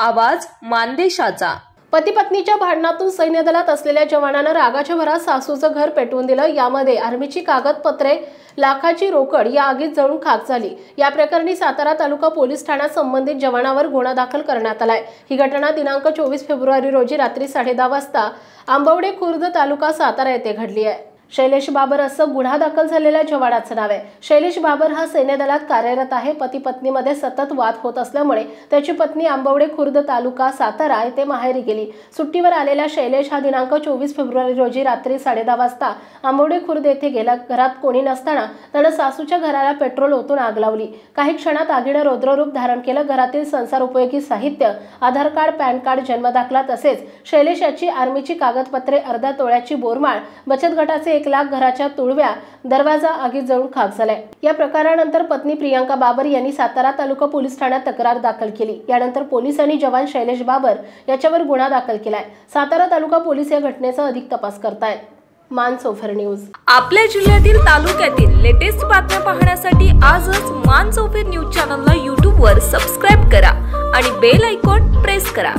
आवाज मानदेशाचा। पती पत्नीच्या भांडणातून सैन्य दलात असलेल्या जवानानं रागाच्या भरात सासूचं घर पेटवून दिलं। यामध्ये आर्मीची कागदपत्रे, लाखाची रोकड या आगीत जळून खाक झाली। या प्रकरणी सातारा तालुका पोलीस ठाण्यात संबंधित जवानावर गुन्हा दाखल करण्यात आलाय। ही घटना दिनांक 24 फेब्रुवारी रोजी रात्री 10:30 वाजता आंबवडे खुर्द तालुका सातारा येथे घडली आहे। शैलेश बाबर असं गुन्हा दाखल झालेल्या जवानाचं नाव आहे। शैलेश बाबर हा सैन्य दलात कार्यरत आहे। पती पत्नीमध्ये सतत वाद होत असल्यामुळे त्याची पत्नी आंबवडे खुर्द तालुका सातारा येथे माहेरी गेली। सुट्टीवर आलेला शैलेश हा दिनांक 24 फेब्रुवारी रोजी रात्री 10:30 वाजता आंबवडे खुर्द येथे गेला। घरात कोणी नसताना त्याने सासूच्या घराला पेट्रोल ओतून आग लावली। काही क्षणात आगीने रौद्ररूप धारण केलं। घरातील संसार उपयोगी साहित्य, आधार कार्ड, पॅन कार्ड, जन्मदाखला तसेच शैलेश याची आर्मीची कागदपत्रे, अर्ध्या तोळ्याची बोरमाळ, बचत गटाचे 1 लाख, घराच्या तुळव्या, दरवाजा आगीत जळून खाक झालाय। या प्रकारानंतर पत्नी प्रियांका बाबर यांनी सातारा तालुका पोलीस ठाण्यात तक्रार दाखल केली। यानंतर पोलिसांनी जवान शैलेश बाबर याच्यावर गुन्हा दाखल केलाय। सातारा तालुका पोलीस या घटनेचा अधिक तपास करतायत। मानसोफर न्यूज। आपल्या जिल्ह्यातील तालुक्यातील लेटेस्ट बातम्या पाहण्यासाठी आजच मानसोफर न्यूज चॅनलला YouTube वर सबस्क्राइब करा आणि बेल आयकॉन प्रेस करा।